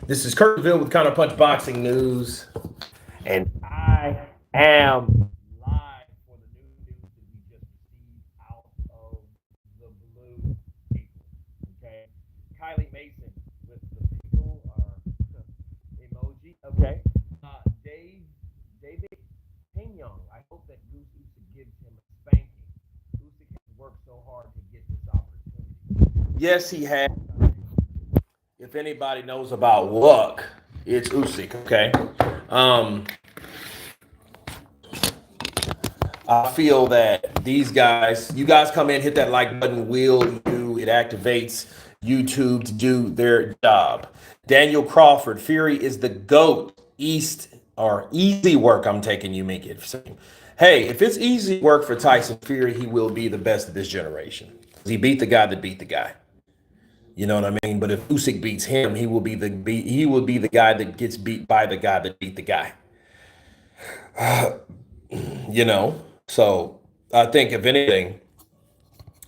This is Kurtville with Counterpunch Boxing News, and I am live for the new news that we just received out of the blue people. Okay, Kylie Mason with the pickle or emoji. Okay, Dave David Pignon. I hope that Goose Usyk gives him a spanking. Usyk has worked so hard to get this opportunity. Yes, he has. If anybody knows about luck, it's Usyk. Okay, um, I feel that these guys, you guys come in, hit that like button, will you? It activates YouTube to do their job. Daniel Crawford, Fury is the GOAT. East or easy work. I'm taking you, make it. Hey, if it's easy work for Tyson Fury, he will be the best of this generation. He beat the guy that beat the guy. You know what I mean? But if Usyk beats him, he will be the guy that gets beat by the guy that beat the guy. You know, so I think if anything,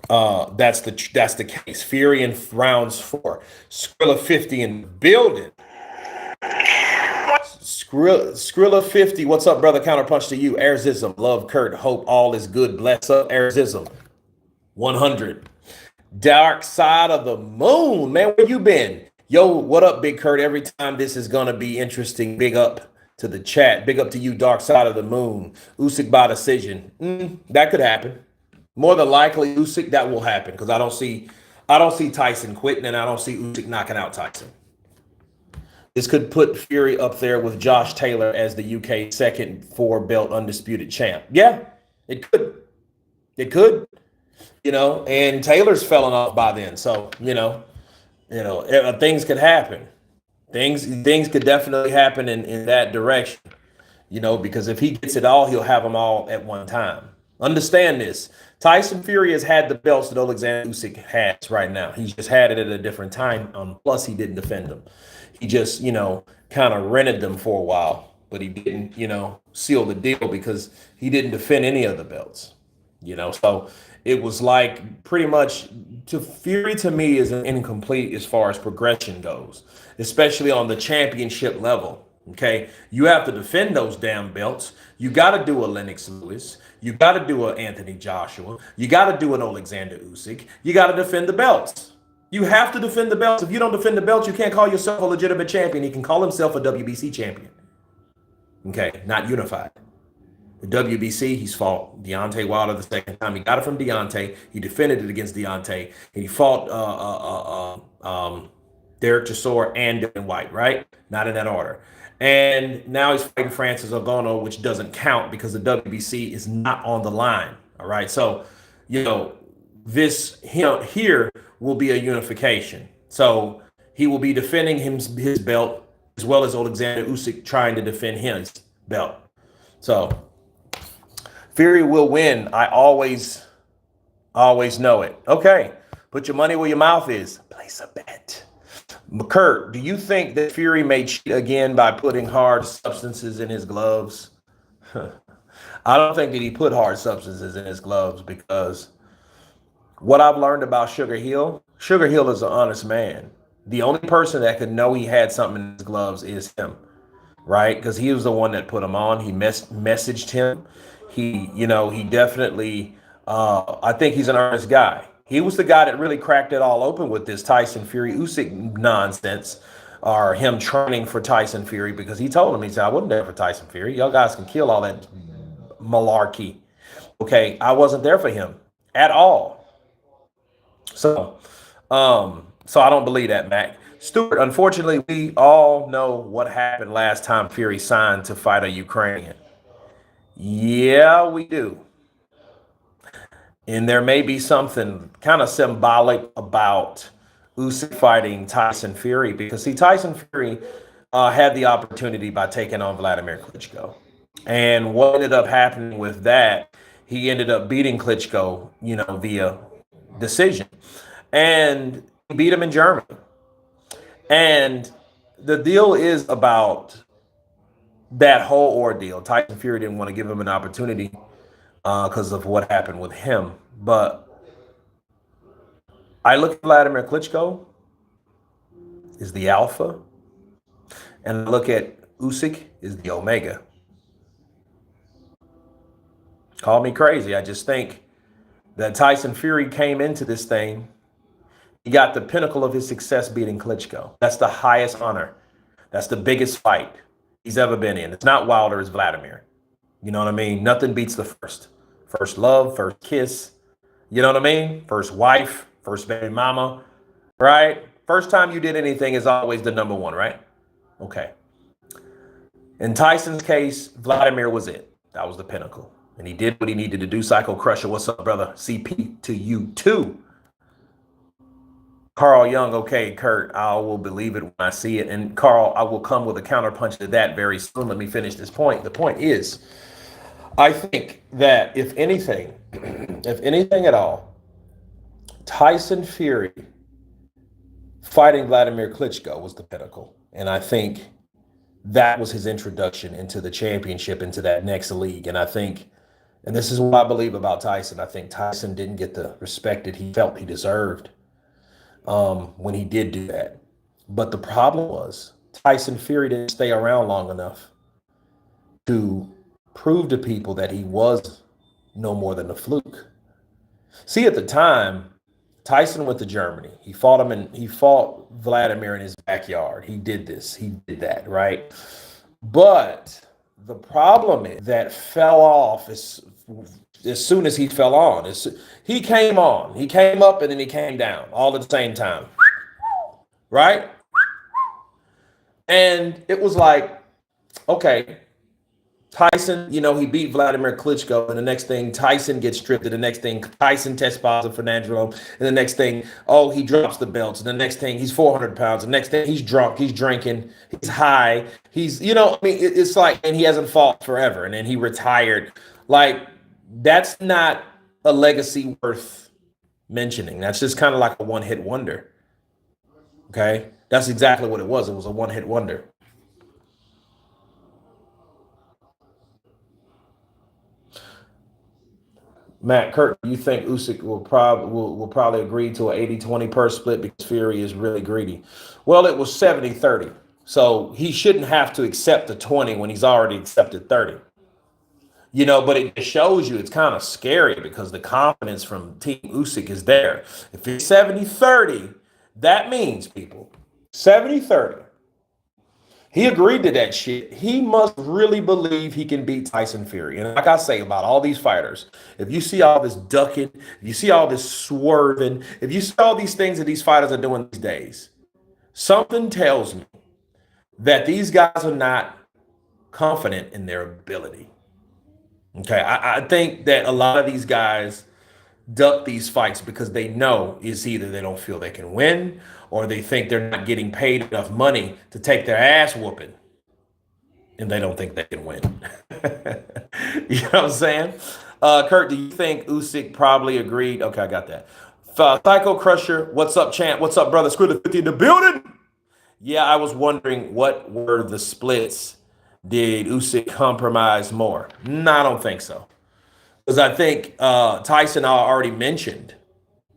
that's the case. Fury in rounds four, Skrilla 50 in the building. Skrilla 50, what's up, brother? Counterpunch to you. Airzism, love Kurt, hope all is good. Bless up, Airzism. 100. Dark side of the moon, man. Where you been? Yo, what up, Big Kurt? Every time this is gonna be interesting. Big up to the chat. Big up to you, Dark Side of the Moon. Usyk by decision. That could happen. More than likely, Usyk, that will happen because I don't see Tyson quitting, and I don't see Usyk knocking out Tyson. This could put Fury up there with Josh Taylor as the UK second four belt undisputed champ. Yeah, it could. It could. You know, and Taylor's fallen off by then. So, things could happen. Things could definitely happen in that direction. Because if he gets it all, he'll have them all at one time. Understand this. Tyson Fury has had the belts that Oleksandr Usyk has right now. He's just had it at a different time. Plus, he didn't defend them. He just, kind of rented them for a while, but he didn't, seal the deal because he didn't defend any of the belts. So it was like pretty much to Fury to me is incomplete as far as progression goes, especially on the championship level. Okay, you have to defend those damn belts. You got to do a Lennox Lewis. You got to do a Anthony Joshua. You got to do an Alexander Usyk. You got to defend the belts. You have to defend the belts. If you don't defend the belts, you can't call yourself a legitimate champion. He can call himself a WBC champion. Okay, not unified. The WBC, he's fought Deontay Wilder the second time. He got it from Deontay. He defended it against Deontay. He fought Derek Chisora and Dylan White, right? Not in that order. And now he's fighting Francis Ngannou, which doesn't count because the WBC is not on the line. All right. So, this here will be a unification. So he will be defending his belt as well as Alexander Usyk trying to defend his belt. So Fury will win. I always know it. Okay. Put your money where your mouth is. Place a bet. Kurt, do you think that Fury may cheat again by putting hard substances in his gloves? I don't think that he put hard substances in his gloves because what I've learned about Sugar Hill is an honest man. The only person that could know he had something in his gloves is him, right? Because he was the one that put him on. He messaged him. He definitely, I think he's an honest guy. He was the guy that really cracked it all open with this Tyson Fury Usyk nonsense, or him training for Tyson Fury, because he told him, he said, I wasn't there for Tyson Fury. Y'all guys can kill all that malarkey. Okay, I wasn't there for him at all. So I don't believe that, Mac. Stuart, unfortunately, we all know what happened last time Fury signed to fight a Ukrainian. Yeah, we do. And there may be something kind of symbolic about Usyk fighting Tyson Fury because, see, Tyson Fury had the opportunity by taking on Vladimir Klitschko. And what ended up happening with that, he ended up beating Klitschko, via decision. And he beat him in Germany. And the deal is about that whole ordeal. Tyson Fury didn't want to give him an opportunity because of what happened with him. But I look at Vladimir Klitschko is the alpha. And I look at Usyk is the omega. Call me crazy. I just think that Tyson Fury came into this thing. He got the pinnacle of his success beating Klitschko. That's the highest honor. That's the biggest fight he's ever been in. It's not Wilder, it's Vladimir. You know what I mean? Nothing beats the first. First love, first kiss. You know what I mean? First wife, first baby mama, right? First time you did anything is always the number one, right? Okay. In Tyson's case, Vladimir was it. That was the pinnacle. And he did what he needed to do. Psycho Crusher, what's up, brother? CP to you too. Carl Young, okay, Kurt, I will believe it when I see it. And Carl, I will come with a counterpunch to that very soon. Let me finish this point. The point is, I think that if anything, if anything at all, Tyson Fury fighting Vladimir Klitschko was the pinnacle. And I think that was his introduction into the championship, into that next league. And I think, and this is what I believe about Tyson, I think Tyson didn't get the respect that he felt he deserved when he did do that. But the problem was Tyson Fury didn't stay around long enough to prove to people that he was no more than a fluke. See, at the time, Tyson went to Germany. He fought Vladimir in his backyard. He did this, he did that, right? But the problem is that fell off as soon as he fell on. He came on, he came up and then he came down all at the same time, right? And it was like, okay, Tyson, you know, he beat Vladimir Klitschko, and the next thing, Tyson gets stripped, and the next thing, Tyson tests positive for Ngannou, and the next thing, oh, he drops the belts, and the next thing, he's 400 pounds, the next thing, he's drunk, he's drinking, he's high, he's, you know, I mean, it's like, and he hasn't fought forever, and then he retired. Like, that's not a legacy worth mentioning. That's just kind of like a one-hit wonder, okay? That's exactly what it was. It was a one-hit wonder. Matt Kurt, you think Usyk will probably agree to an 80-20 purse split because Fury is really greedy? Well, it was 70-30. So he shouldn't have to accept the 20 when he's already accepted 30. You know, but it shows you it's kind of scary because the confidence from Team Usyk is there. If it's 70-30, that means, people, 70-30. He agreed to that shit. He must really believe he can beat Tyson Fury. And like I say about all these fighters, if you see all this ducking, if you see all this swerving, if you see all these things that these fighters are doing these days, something tells me that these guys are not confident in their ability. Okay, I think that a lot of these guys duck these fights because they know it's either they don't feel they can win or they think they're not getting paid enough money to take their ass whooping and they don't think they can win. You know what I'm saying? Kurt, do you think Usyk probably agreed? Okay, I got that. Psycho Crusher, what's up, champ? What's up, brother? Screw the 50 in the building. Yeah, I was wondering what were the splits. Did Usyk compromise more? No, I don't think so. Because I think Tyson already mentioned,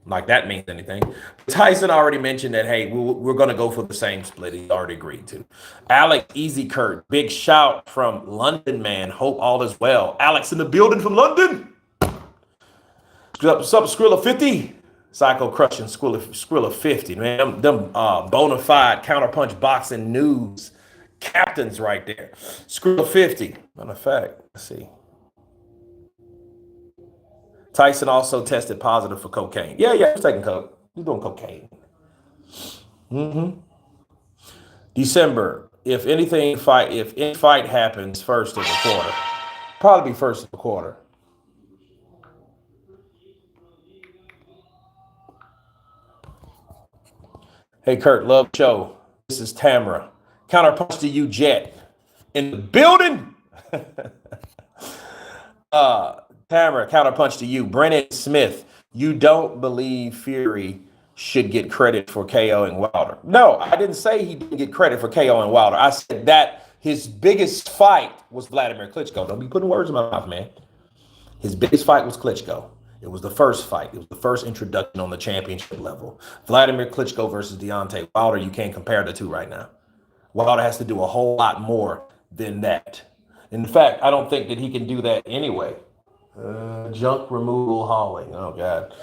like that means anything. Tyson already mentioned that, hey, we're going to go for the same split. He already agreed to. Alex Easy Kurt, big shout from London, man. Hope all is well. Alex in the building from London. What's up, Skrilla 50? Psycho crushing Skrilla 50, man. Them bona fide counterpunch boxing news captains right there. Skrilla 50. Matter of fact, let's see. Tyson also tested positive for cocaine. Yeah, he's taking coke. He's doing cocaine. December. If any fight happens first of the quarter, probably be first of the quarter. Hey, Kurt, love show. This is Tamara. Counterpunch to you, Jet. In the building. Tamara, counterpunch to you. Brennan Smith, you don't believe Fury should get credit for KOing Wilder. No, I didn't say he didn't get credit for KOing Wilder. I said that his biggest fight was Vladimir Klitschko. Don't be putting words in my mouth, man. His biggest fight was Klitschko. It was the first fight. It was the first introduction on the championship level. Vladimir Klitschko versus Deontay Wilder. You can't compare the two right now. Wilder has to do a whole lot more than that. In fact, I don't think that he can do that anyway. Junk removal hauling. Oh God.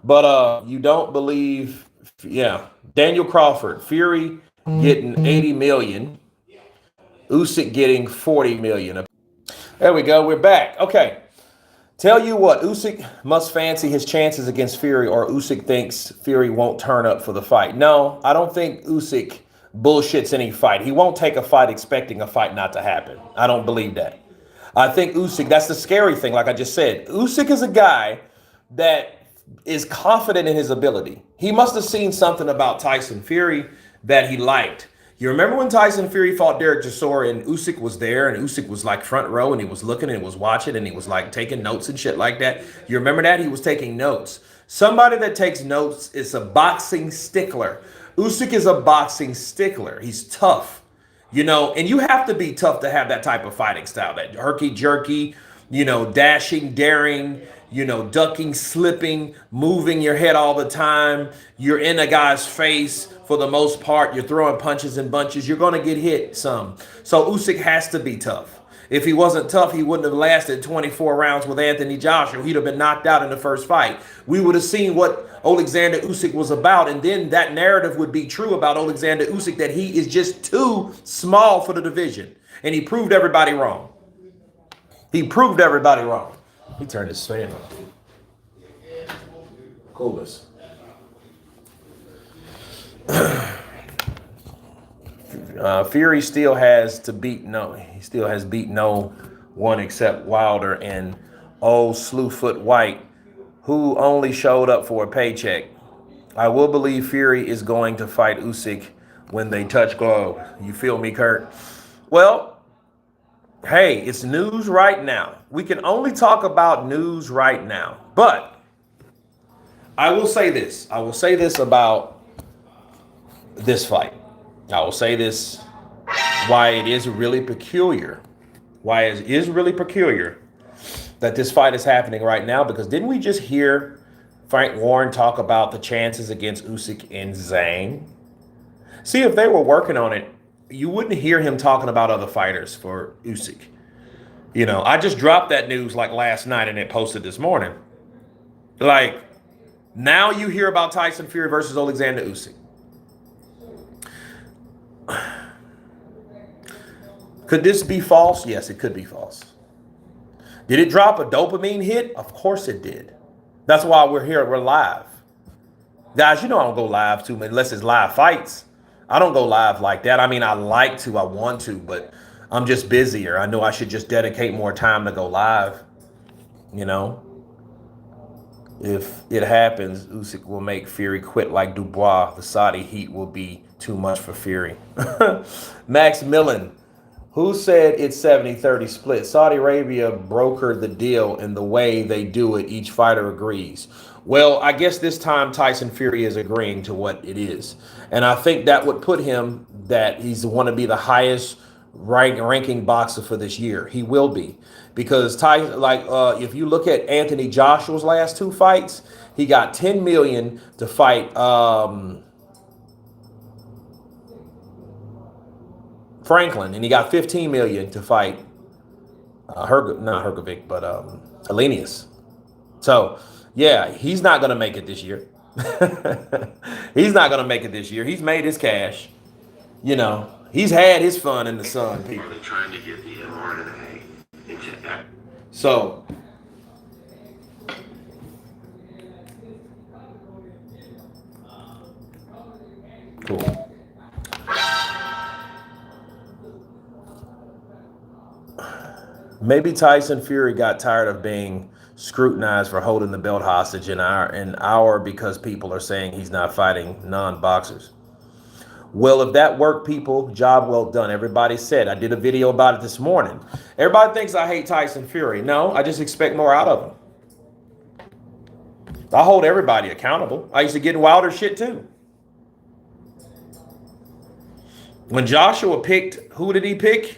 But you don't believe, yeah. Daniel Crawford, Fury getting 80 million, Usyk getting 40 million. There we go. We're back. Okay. Tell you what, Usyk must fancy his chances against Fury, or Usyk thinks Fury won't turn up for the fight. No, I don't think Usyk bullshits any fight. He won't take a fight expecting a fight not to happen. I don't believe that. I think Usyk, that's the scary thing, like I just said. Usyk is a guy that is confident in his ability. He must have seen something about Tyson Fury that he liked. You remember when Tyson Fury fought Derek Chisora and Usyk was there and Usyk was like front row and he was looking and was watching and he was like taking notes and shit like that? You remember that? He was taking notes. Somebody that takes notes is a boxing stickler. Usyk is a boxing stickler. He's tough. You know, and you have to be tough to have that type of fighting style, that herky-jerky, you know, dashing, daring, you know, ducking, slipping, moving your head all the time. You're in a guy's face for the most part. You're throwing punches and bunches. You're going to get hit some. So Usyk has to be tough. If he wasn't tough, he wouldn't have lasted 24 rounds with Anthony Joshua. He'd have been knocked out in the first fight. We would have seen what Oleksandr Usyk was about, and then that narrative would be true about Oleksandr Usyk, that he is just too small for the division. And he proved everybody wrong. He proved everybody wrong. He turned his fan on. Coolness. Fury still has to beat he still has beat no one except Wilder and old Slewfoot White, who only showed up for a paycheck. I will believe Fury is going to fight Usyk when they touch globe. You feel me, Kurt? Well, hey, it's news right now. We can only talk about news right now. But I will say this. I will say this about this fight. I will say this, why it is really peculiar. Why it is really peculiar that this fight is happening right now, because didn't we just hear Frank Warren talk about the chances against Usyk and Zhang? See, if they were working on it, you wouldn't hear him talking about other fighters for Usyk. You know, I just dropped that news like last night and it posted this morning. Like, now you hear about Tyson Fury versus Oleksandr Usyk. Could this be false? Yes, it could be false. Did it drop a dopamine hit? Of course it did. That's why we're here. We're live. Guys, you know I don't go live too much unless it's live fights. I don't go live like that. I mean, I like to, I want to, but I'm just busier. I know I should just dedicate more time to go live. You know, if it happens, Usyk will make Fury quit like Dubois. The Saudi heat will be too much for Fury. Max Millen, who said it's 70-30 split? Saudi Arabia brokered the deal, and the way they do it, each fighter agrees. Well, I guess this time Tyson Fury is agreeing to what it is. And I think that would put him, that he's want to be the highest ranking boxer for this year. He will be. Because Tyson, like if you look at Anthony Joshua's last two fights, he got 10 million to fight Franklin, and he got 15 million to fight not Hergovic, but Helenius. So yeah, he's not gonna make it this year. He's not gonna make it this year. He's made his cash. You know, he's had his fun in the sun, people. Trying to get the mRNA into that. So cool. Maybe Tyson Fury got tired of being scrutinized for holding the belt hostage an hour because people are saying he's not fighting non-boxers. Well, if that worked, people, job well done. Everybody said, I did a video about it this morning. Everybody thinks I hate Tyson Fury. No, I just expect more out of him. I hold everybody accountable. I used to get Wilder shit too. When Joshua picked, who did he pick?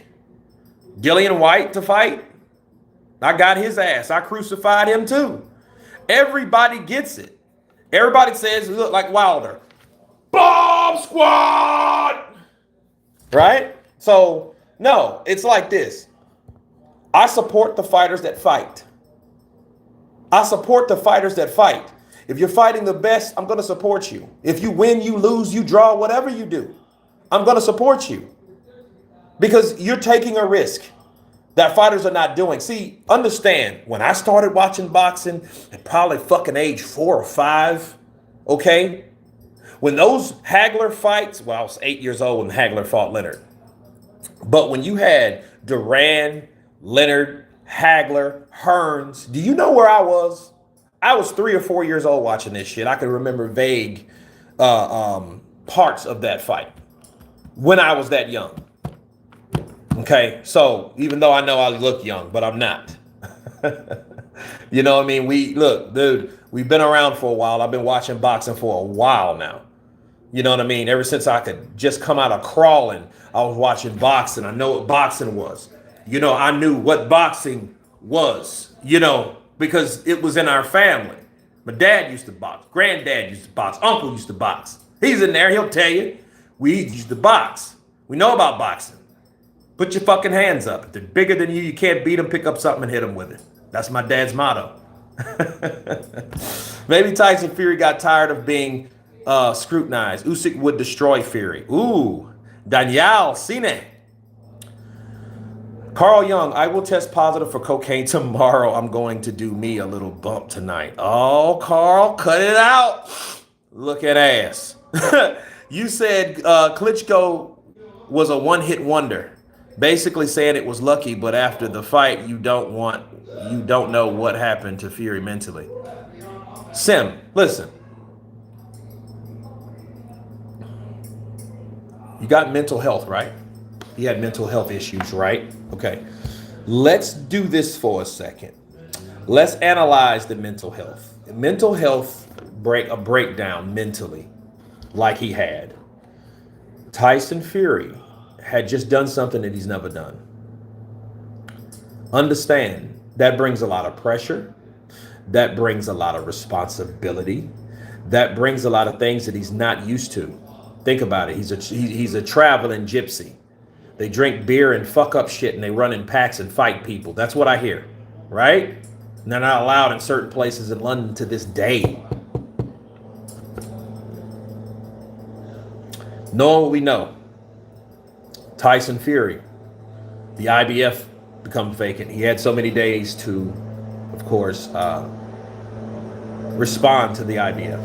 Gillian White to fight? I got his ass. I crucified him too. Everybody gets it. Everybody says, look like Wilder. Bomb squad! right? So, no, it's like this. I support the fighters that fight. I support the fighters that fight. If you're fighting the best, I'm going to support you. If you win, you lose, you draw, whatever you do, I'm going to support you because you're taking a risk that fighters are not doing. See, understand, when I started watching boxing at probably fucking age 4 or 5, okay? When those Hagler fights, well, I was 8 years old when Hagler fought Leonard. But when you had Duran, Leonard, Hagler, Hearns, do you know where I was? I was 3 or 4 years old watching this shit. I can remember vague parts of that fight when I was that young. Okay, so even though I know I look young, but I'm not. You know what I mean? Look, dude, we've been around for a while. I've been watching boxing for a while now. You know what I mean? Ever since I could just come out of crawling, I was watching boxing. I know what boxing was. You know, I knew what boxing was, you know, because it was in our family. My dad used to box. Granddad used to box. Uncle used to box. He's in there. He'll tell you. We used to box. We know about boxing. Put your fucking hands up. If they're bigger than you, you can't beat them. Pick up something and hit them with it. That's my dad's motto. Maybe Tyson Fury got tired of being scrutinized. Usyk would destroy Fury. Ooh, Danielle Cine. Carl Young, I will test positive for cocaine tomorrow. I'm going to do me a little bump tonight. Oh, Carl, cut it out. Look at ass. You said Klitschko was a one-hit wonder. Basically saying it was lucky, but after the fight, you don't know what happened to Fury mentally. Sim, listen. You got mental health, right? He had mental health issues, right? Okay. Let's do this for a second. Let's analyze the mental health. Mental health breakdown mentally, like he had. Tyson Fury had just done something that he's never done. Understand, that brings a lot of pressure. That brings a lot of responsibility. That brings a lot of things that he's not used to. Think about it. He's a traveling gypsy. They drink beer and fuck up shit and they run in packs and fight people. That's what I hear, right? And they're not allowed in certain places in London to this day. Knowing what we know, Tyson Fury, the IBF becomes vacant. He had so many days to, of course, respond to the IBF,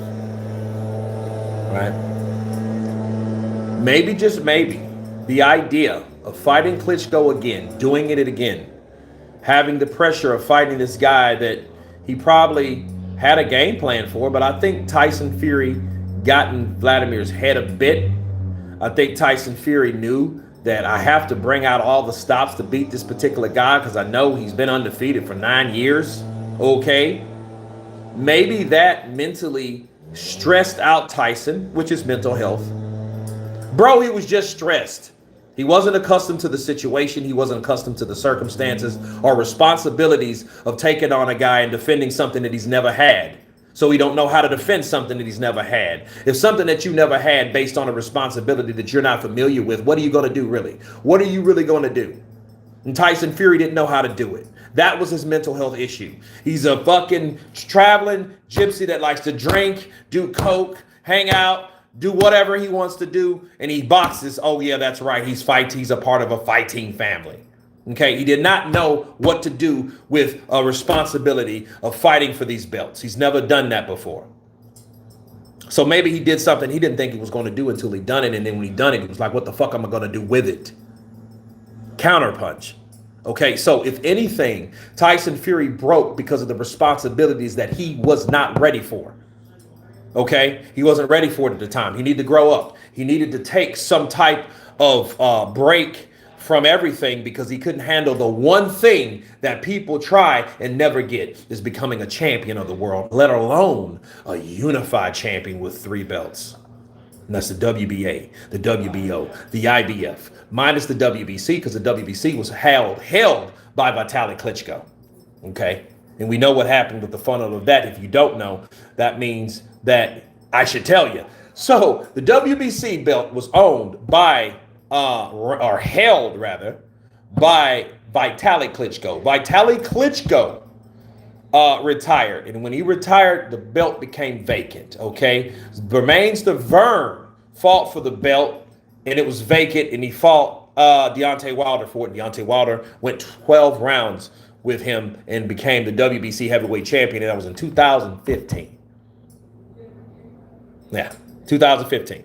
right? Maybe, just maybe, the idea of fighting Klitschko again, doing it again, having the pressure of fighting this guy that he probably had a game plan for, but I think Tyson Fury got in Vladimir's head a bit. I think Tyson Fury knew that I have to bring out all the stops to beat this particular guy because I know he's been undefeated for 9 years. Okay. Maybe that mentally stressed out Tyson, which is mental health. Bro, he was just stressed. He wasn't accustomed to the situation. He wasn't accustomed to the circumstances or responsibilities of taking on a guy and defending something that he's never had. So he don't know how to defend something that he's never had. If something that you never had based on a responsibility that you're not familiar with, what are you going to do really? What are you really going to do? And Tyson Fury didn't know how to do it. That was his mental health issue. He's a fucking traveling gypsy that likes to drink, do coke, hang out, do whatever he wants to do, and he boxes. Oh yeah, that's right. He's a part of a fighting family. Okay, he did not know what to do with a responsibility of fighting for these belts. He's never done that before. So maybe he did something he didn't think he was going to do until he done it, and then when he done it, he was like, what the fuck am I going to do with it? Counterpunch. Okay, so if anything, Tyson Fury broke because of the responsibilities that he was not ready for. Okay, he wasn't ready for it at the time. He needed to grow up. He needed to take some type of break from everything because he couldn't handle the one thing that people try and never get is becoming a champion of the world, let alone a unified champion with 3 belts. And that's the WBA, the WBO, the IBF, minus the WBC because the WBC was held by Vitaly Klitschko. Okay, and we know what happened with the funnel of that. If you don't know, that means that I should tell you. So the WBC belt was owned by or held rather, by Vitaly Klitschko. Vitaly Klitschko retired, and when he retired, the belt became vacant. Okay, Bermain Stavern fought for the belt, and it was vacant, and he fought Deontay Wilder for it. Deontay Wilder went 12 rounds with him and became the WBC heavyweight champion, and that was in 2015. Yeah, 2015.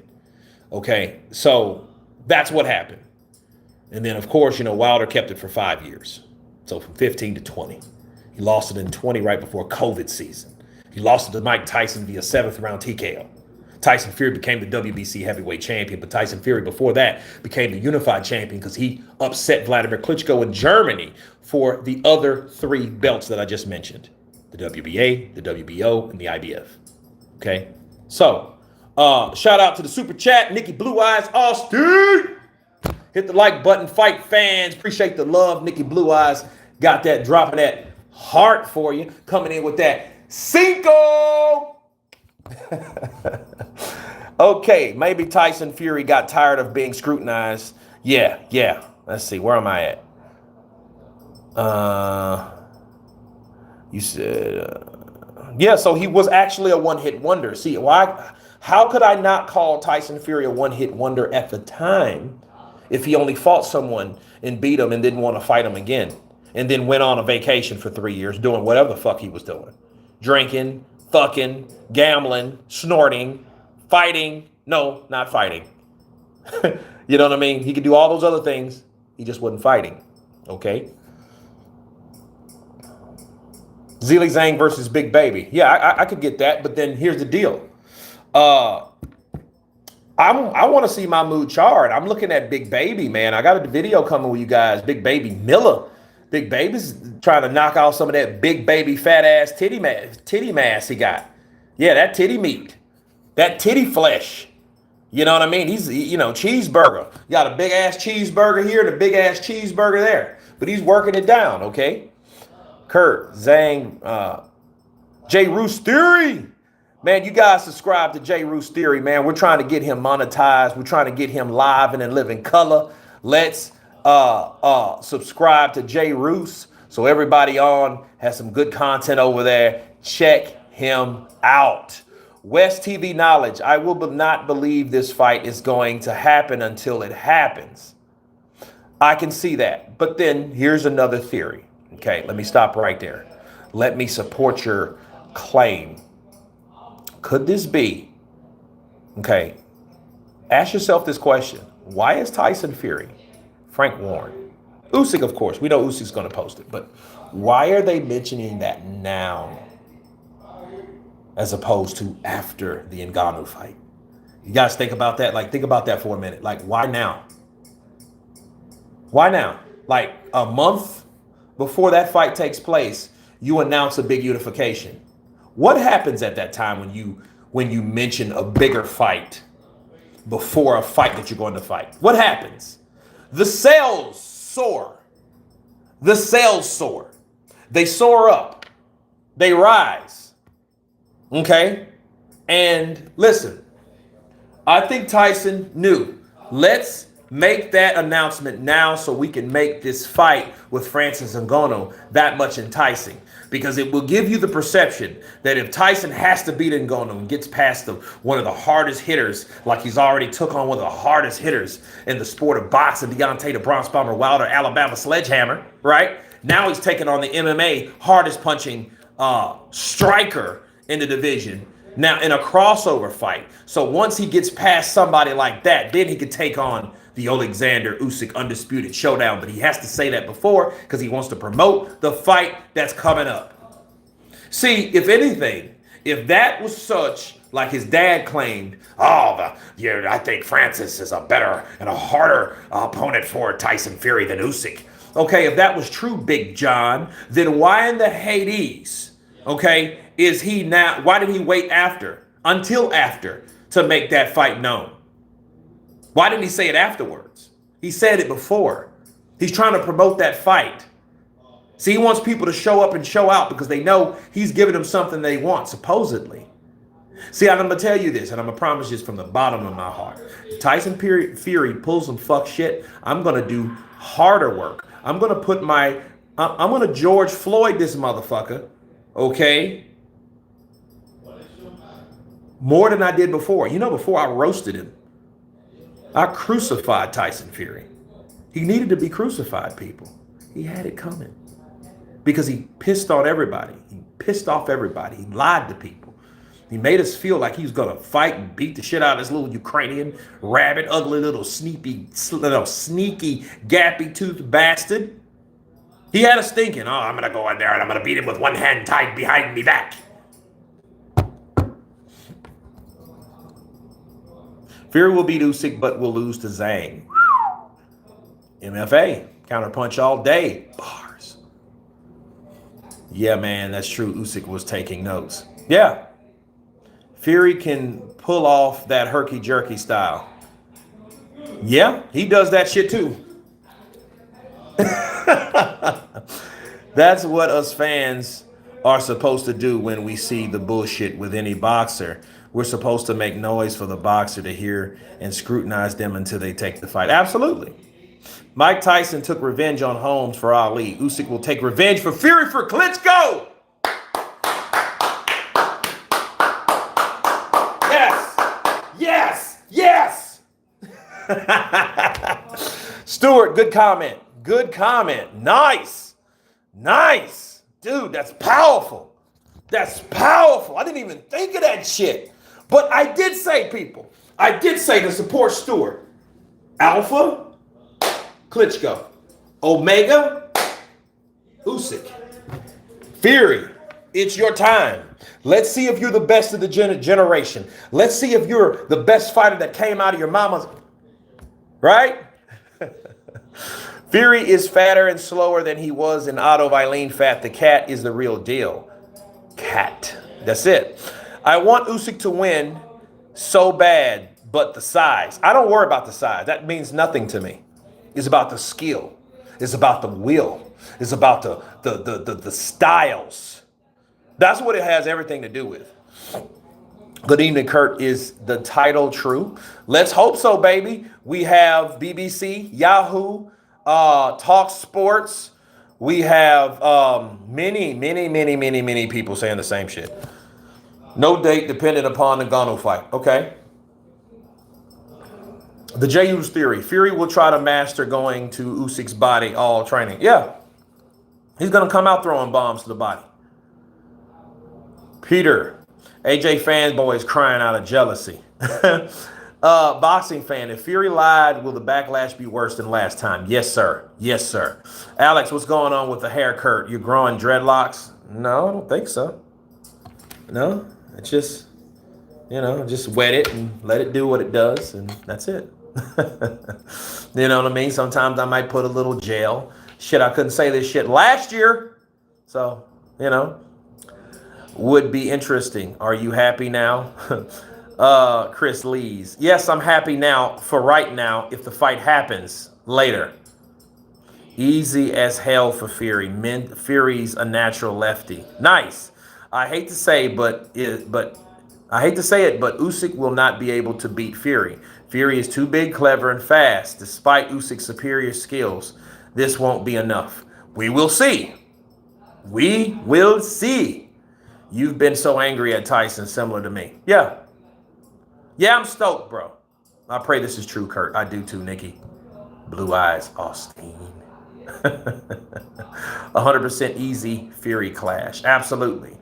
Okay, so that's what happened. And then, of course, Wilder kept it for 5 years. So from 15 to 20. He lost it in 20 right before COVID season. He lost it to Mike Tyson via 7th round TKO. Tyson Fury became the WBC heavyweight champion, but Tyson Fury before that became the unified champion because he upset Vladimir Klitschko in Germany for the other 3 belts that I just mentioned. The WBA, the WBO, and the IBF. Okay? So, shout out to the super chat, Nikki Blue Eyes Austin. Hit the like button, fight fans. Appreciate the love. Nikki Blue Eyes got that, dropping that heart for you. Coming in with that Cinco. Okay, maybe Tyson Fury got tired of being scrutinized. Yeah. Let's see, where am I at? You said, yeah, so he was actually a one-hit wonder. See, how could I not call Tyson Fury a one-hit wonder at the time if he only fought someone and beat him and didn't want to fight him again, and then went on a vacation for 3 years doing whatever the fuck he was doing? Drinking, fucking, gambling, snorting, fighting. No, not fighting. You know what I mean? He could do all those other things. He just wasn't fighting. Okay? Zhilei Zhang versus Big Baby. Yeah, I could get that, but then here's the deal. I want to see Mahmoud Chard. I'm looking at Big Baby, man. I got a video coming with you guys. Big Baby Miller. Big Baby's trying to knock out some of that Big Baby fat ass titty mass he got. Yeah, that titty meat. That titty flesh. You know what I mean? He's, cheeseburger. You got a big ass cheeseburger here and a big ass cheeseburger there. But he's working it down, okay? Kurt, Zhang, J. Roos Theory. Man, you guys subscribe to J. Roos Theory, man. We're trying to get him monetized. We're trying to get him live and in living color. Let's subscribe to J. Roos so everybody on has some good content over there. Check him out. West TV Knowledge. I will not believe this fight is going to happen until it happens. I can see that. But then here's another theory. Okay, let me stop right there. Let me support your claim. Could this be? Okay, ask yourself this question. Why is Tyson Fury, Frank Warren, Usyk, of course, we know Usyk's going to post it, but why are they mentioning that now as opposed to after the Ngannou fight? You guys think about that? Like, think about that for a minute. Like, why now? Why now? Like, a month before that fight takes place, you announce a big unification. What happens at that time when you mention a bigger fight before a fight that you're going to fight? What happens? The sales soar. The sales soar. They soar up. They rise. Okay? And listen, I think Tyson knew. Let's make that announcement now so we can make this fight with Francis Ngannou that much enticing. Because it will give you the perception that if Tyson has to beat Ngannou and gets past one of the hardest hitters, like he's already took on one of the hardest hitters in the sport of boxing, Deontay the Bronx Bomber Wilder, Alabama Sledgehammer, right? Now he's taking on the MMA hardest punching striker in the division. Now in a crossover fight. So once he gets past somebody like that, then he could take on the Oleksandr Usyk undisputed showdown. But he has to say that before because he wants to promote the fight that's coming up. See, if anything, if that was such, like his dad claimed, I think Francis is a better and a harder opponent for Tyson Fury than Usyk. Okay, if that was true, Big John, then why in the Hades, okay, is he now, why did he wait until after to make that fight known? Why didn't he say it afterwards? He said it before. He's trying to promote that fight. See, he wants people to show up and show out because they know he's giving them something they want, supposedly. See, I'm gonna tell you this, and I'm gonna promise this from the bottom of my heart. Tyson Fury pulls some fuck shit. I'm gonna do harder work. I'm gonna put my, I'm gonna George Floyd this motherfucker, okay? More than I did before. You know, before I roasted him, I crucified Tyson Fury. He needed to be crucified, people. He had it coming because he pissed on everybody. He pissed off everybody. He lied to people. He made us feel like he was going to fight and beat the shit out of this little Ukrainian, rabid, ugly, little sneaky, gappy-toothed bastard. He had us thinking, oh, I'm going to go in there and I'm going to beat him with one hand tied behind me back. Fury will beat Usyk, but will lose to Zhang. MFA, counterpunch all day. Bars. Yeah, man, that's true. Usyk was taking notes. Yeah. Fury can pull off that herky-jerky style. Yeah, he does that shit too. That's what us fans are supposed to do when we see the bullshit with any boxer. We're supposed to make noise for the boxer to hear and scrutinize them until they take the fight. Absolutely. Mike Tyson took revenge on Holmes for Ali. Usyk will take revenge for Fury for Klitschko. Yes. Yes. Stuart, good comment. Good comment. Nice. Dude, that's powerful. That's powerful. I didn't even think of that shit. But I did say, people, to support Stuart. Alpha, Klitschko. Omega, Usyk. Fury, it's your time. Let's see if you're the best of the generation. Let's see if you're the best fighter that came out of your mama's. Right? Fury is fatter and slower than he was in Otto Eileen fat. The cat is the real deal. Cat. That's it. I want Usyk to win so bad, but the size. I don't worry about the size. That means nothing to me. It's about the skill. It's about the will. It's about the styles. That's what it has everything to do with. Good evening, Kurt. Is the title true? Let's hope so, baby. We have BBC, Yahoo, Talk Sports. We have many people saying the same shit. No date dependent upon the Ngannou fight. Okay. The JU's theory. Fury will try to master going to Usyk's body all training. Yeah. He's going to come out throwing bombs to the body. Peter. AJ fanboys crying out of jealousy. Boxing fan. If Fury lied, will the backlash be worse than last time? Yes, sir. Yes, sir. Alex, what's going on with the hair, Kurt? You're growing dreadlocks? No, I don't think so. No, it's just, just wet it and let it do what it does, and that's it. You know what I mean? Sometimes I might put a little gel. Shit, I couldn't say this shit last year. So, would be interesting. Are you happy now? Chris Lees. Yes, I'm happy now for right now if the fight happens later. Easy as hell for Fury. Fury's a natural lefty. Nice. I hate to say, but Usyk will not be able to beat Fury. Fury is too big, clever, and fast. Despite Usyk's superior skills, this won't be enough. We will see. We will see. You've been so angry at Tyson, similar to me. Yeah. Yeah, I'm stoked, bro. I pray this is true, Kurt. I do too, Nikki. Blue eyes, Austin. 100% easy Fury clash. Absolutely.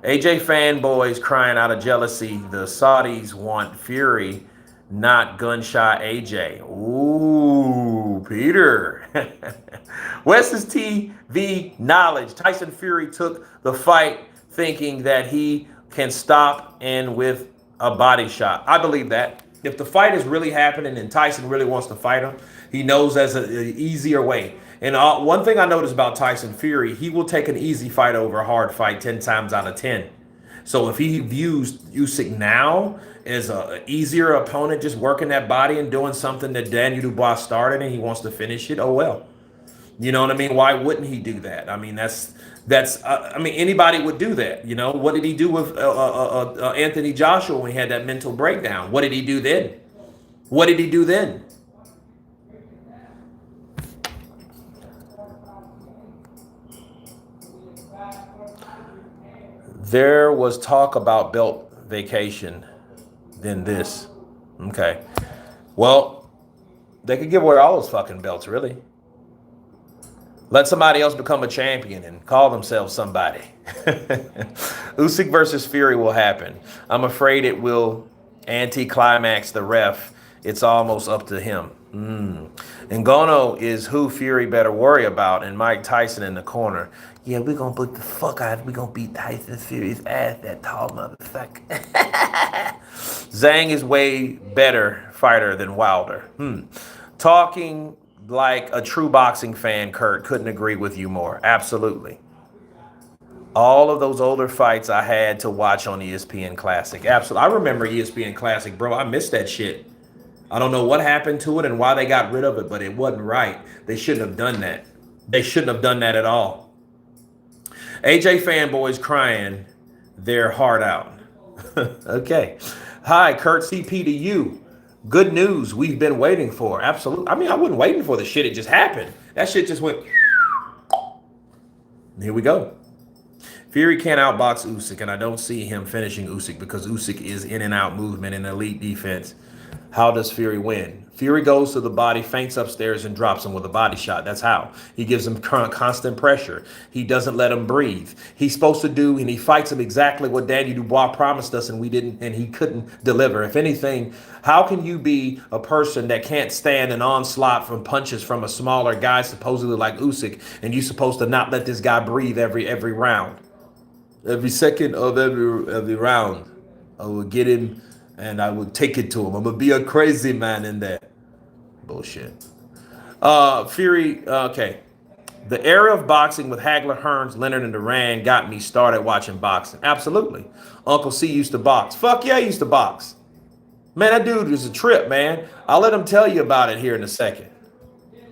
AJ fanboys crying out of jealousy. The Saudis want Fury, not gunshot AJ. Ooh, Peter. Wes's TV knowledge. Tyson Fury took the fight thinking that he can stop and with a body shot. I believe that. If the fight is really happening and Tyson really wants to fight him, he knows there's an easier way. And one thing I noticed about Tyson Fury, he will take an easy fight over a hard fight 10 times out of 10. So if he views Usyk now as an easier opponent, just working that body and doing something that Daniel Dubois started and he wants to finish it, oh well. You know what I mean? Why wouldn't he do that? I mean, I mean, anybody would do that. You know, what did he do with Anthony Joshua when he had that mental breakdown? What did he do then? What did he do then? There was talk about belt vacation, then this. Okay. Well, they could give away all those fucking belts, really. Let somebody else become a champion and call themselves somebody. Usyk versus Fury will happen. I'm afraid it will anti-climax the ref. It's almost up to him. Ngannou is who Fury better worry about, and Mike Tyson in the corner. Yeah, we're going to put the fuck out. We're going to beat Tyson Fury's ass, that tall motherfucker. Zhang is way better fighter than Wilder. Talking like a true boxing fan, Kurt, couldn't agree with you more. Absolutely. All of those older fights I had to watch on ESPN Classic. Absolutely. I remember ESPN Classic, bro. I missed that shit. I don't know what happened to it and why they got rid of it, but it wasn't right. They shouldn't have done that. They shouldn't have done that at all. AJ fanboys crying their heart out. Okay. Hi, Kurt, CP to you. Good news we've been waiting for. Absolutely. I mean, I wasn't waiting for the shit. It just happened. That shit just went. Here we go. Fury can't outbox Usyk, and I don't see him finishing Usyk because Usyk is in and out movement and elite defense. How does Fury win? Fury goes to the body, feints upstairs, and drops him with a body shot. That's how. He gives him constant pressure. He doesn't let him breathe. He's supposed to do, and he fights him exactly what Daniel Dubois promised us, and we didn't, and he couldn't deliver. If anything, how can you be a person that can't stand an onslaught from punches from a smaller guy, supposedly like Usyk, and you're supposed to not let this guy breathe every round? Every second of every round, I would get him and I would take it to him. I'm gonna be a crazy man in there. Bullshit. Fury. Okay. The era of boxing with Hagler, Hearns, Leonard, and Duran got me started watching boxing. Absolutely. Uncle C used to box. Fuck yeah, he used to box. Man, that dude was a trip, man. I'll let him tell you about it here in a second.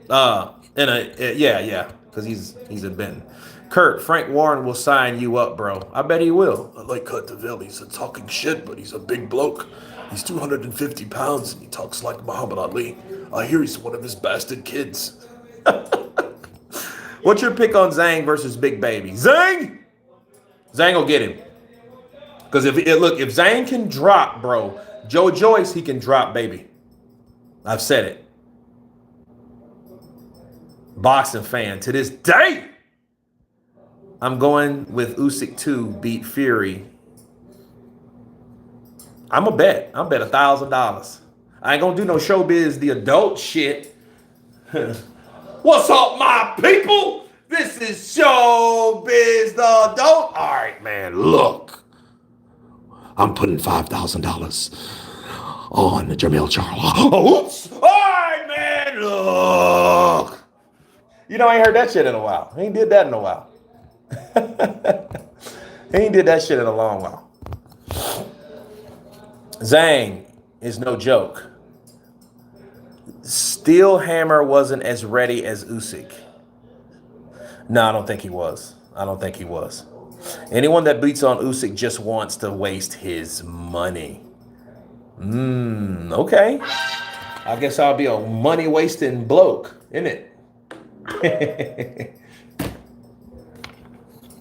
Yeah, because he's a Benton. Kurt, Frank Warren will sign you up, bro. I bet he will. I like Kurt DeVille. He's a talking shit, but he's a big bloke. He's 250 pounds and he talks like Muhammad Ali. I hear he's one of his bastard kids. What's your pick on Zhang versus Big Baby? Zhang will get him. Because if Zhang can drop, bro, Joe Joyce, he can drop Baby. I've said it. Boxing fan to this day. I'm going with Usyk to beat Fury. I'll bet $1,000. I ain't gonna do no showbiz, the adult shit. What's up, my people? This is Showbiz, the adult. All right, man, look. I'm putting $5,000 on Jamil Charlo. Oops. All right, man, look. You know, I ain't heard that shit in a while. I ain't did that in a while. He ain't did that shit in a long while. Zhang is no joke. Steelhammer wasn't as ready as Usyk. No, I don't think he was. Anyone that beats on Usyk just wants to waste his money. Okay. I guess I'll be a money-wasting bloke, innit?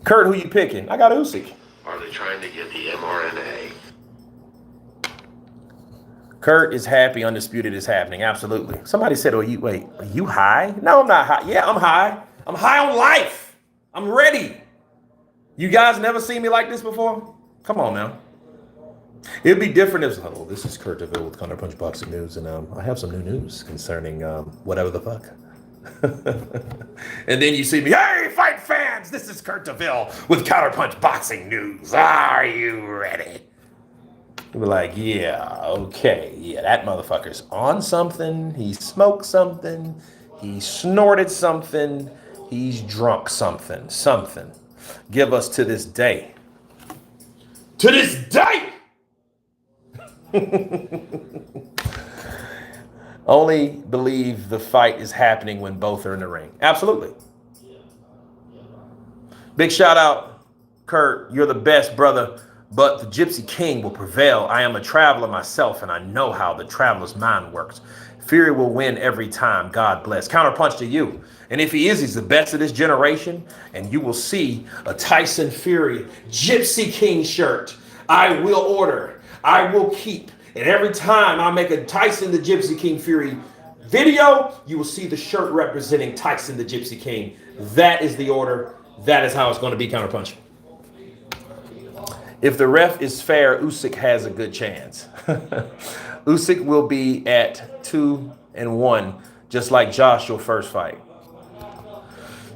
Kurt, who you picking? I got Usyk. Are they trying to get the mRNA? Kurt is happy. Undisputed is happening. Absolutely. Somebody said, are you high? No, I'm not high. Yeah, I'm high. I'm high on life. I'm ready. You guys never seen me like this before? Come on now. It'd be different if, hello, this is Kurt DeVille with Counterpunch Boxing News, and I have some new news concerning whatever the fuck. And then you see me, hey, fight fans, this is Kurt DeVille with Counterpunch Boxing News. Are you ready? We're like, yeah, okay. Yeah, that motherfucker's on something. He smoked something. He snorted something. He's drunk something. Give us to this day. To this day! Only believe the fight is happening when both are in the ring. Absolutely. Big shout out, Kurt. You're the best, brother. But the Gypsy King will prevail. I am a traveler myself, and I know how the traveler's mind works. Fury will win every time. God bless. Counterpunch to you. And if he is, he's the best of this generation. And you will see a Tyson Fury Gypsy King shirt. I will order. I will keep. And every time I make a Tyson the Gypsy King Fury video, you will see the shirt representing Tyson the Gypsy King. That is the order. That is how it's going to be, Counterpunch. If the ref is fair, Usyk has a good chance. Usyk will be at 2-1, just like Joshua's first fight.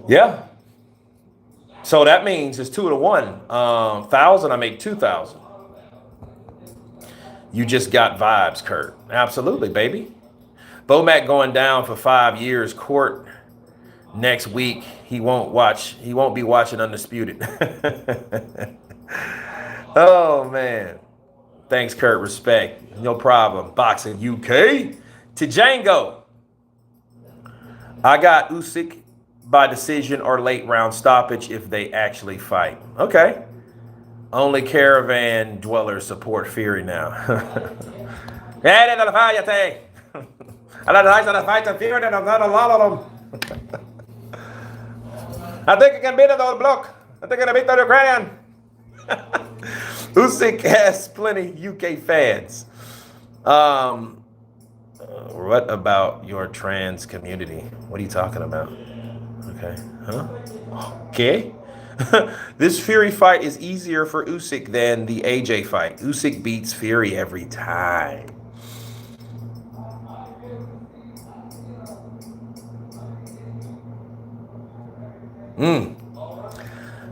Yeah. So that means it's 2-1. 1,000, I make 2,000. You just got vibes, Kurt. Absolutely, baby. Bomac going down for 5 years. Court next week. He won't be watching Undisputed. Oh, man. Thanks, Kurt. Respect. No problem. Boxing UK. To Django. I got Usyk by decision or late round stoppage if they actually fight. Okay. Only caravan dwellers support Fury now. I think I can beat the old block. I think I can beat the Ukrainian. Usyk has plenty UK fans. What about your trans community? What are you talking about? Okay. Huh? Okay. This Fury fight is easier for Usyk than the AJ fight. Usyk beats Fury every time.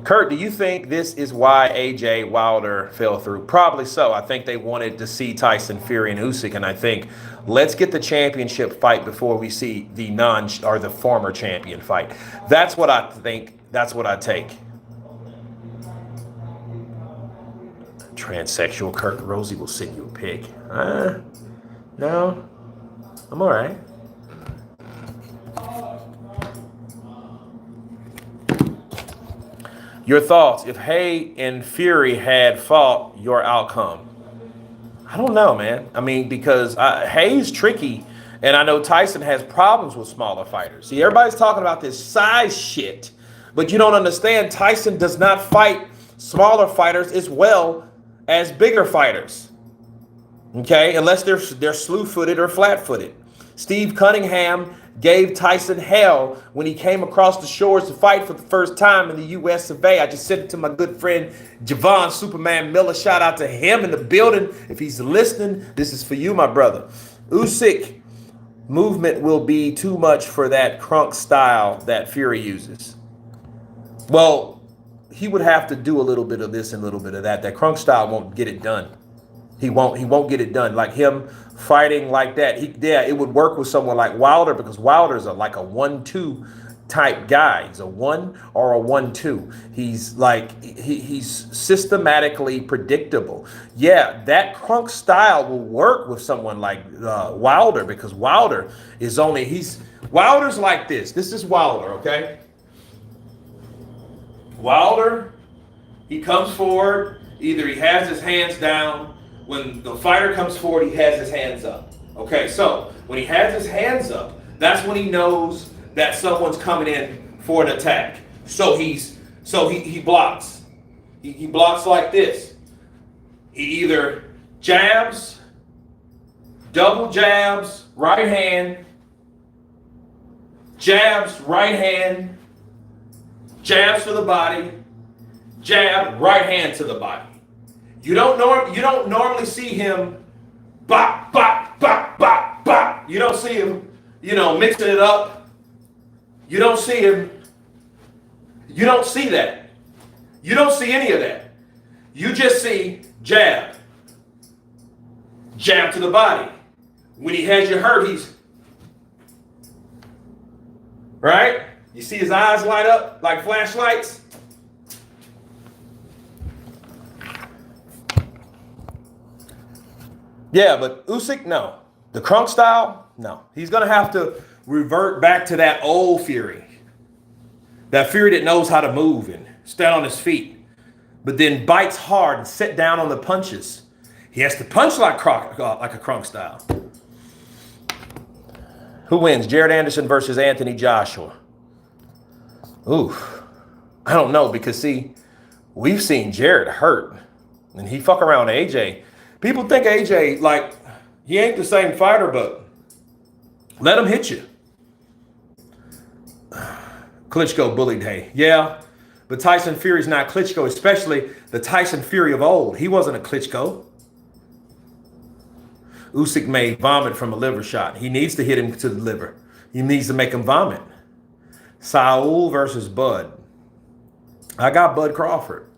Kurt, do you think this is why AJ Wilder fell through? Probably so. I think they wanted to see Tyson Fury and Usyk, and I think let's get the championship fight before we see the the former champion fight. That's what I think. That's what I take. Transsexual Kurt Rosie will send you a pic. No, I'm all right. Your thoughts, if Hay and Fury had fought, your outcome? I don't know, man. I mean, because Hay's tricky, and I know Tyson has problems with smaller fighters. See, everybody's talking about this size shit, but you don't understand Tyson does not fight smaller fighters as well as bigger fighters. Okay, unless they're slew-footed or flat-footed. Steve Cunningham gave Tyson hell when he came across the shores to fight for the first time in the US of A. I just sent it to my good friend Javon Superman Miller. Shout out to him in the building. If he's listening, this is for you, my brother. Usyk movement will be too much for that crunk style that Fury uses. Well, he would have to do a little bit of this and a little bit of that. That crunk style won't get it done. He won't get it done. Like him fighting like that, it would work with someone like Wilder, because Wilder's like a 1-2 type guy. He's a 1 or a 1-2. He's like he's systematically predictable. Yeah, that crunk style will work with someone like Wilder, because Wilder's like this. This is Wilder, okay? Wilder, he comes forward. Either he has his hands down. When the fighter comes forward, he has his hands up. Okay, so when he has his hands up, that's when he knows that someone's coming in for an attack. So he blocks. He blocks like this. He either jabs, double jabs, right hand, jabs, right hand, jabs to the body, jab, right hand to the body. You don't normally see him bop, bop, bop, bop, bop. You don't see him, mixing it up. You don't see him. You don't see that. You don't see any of that. You just see jab. Jab to the body. When he has you hurt, he's, right? You see his eyes light up like flashlights? Yeah, but Usyk, no. The crunk style, No. He's going to have to revert back to that old Fury. That Fury that knows how to move and stand on his feet, but then bites hard and sit down on the punches. He has to punch like a Kronk style. Who wins? Jared Anderson versus Anthony Joshua. Ooh, I don't know, because see, we've seen Jared hurt, and he fuck around AJ. People think AJ, like, he ain't the same fighter, but let him hit you. Klitschko bullied Hay. Yeah, but Tyson Fury's not Klitschko, especially the Tyson Fury of old. He wasn't a Klitschko. Usyk may vomit from a liver shot. He needs to hit him to the liver. He needs to make him vomit. Saul versus Bud. I got Bud Crawford.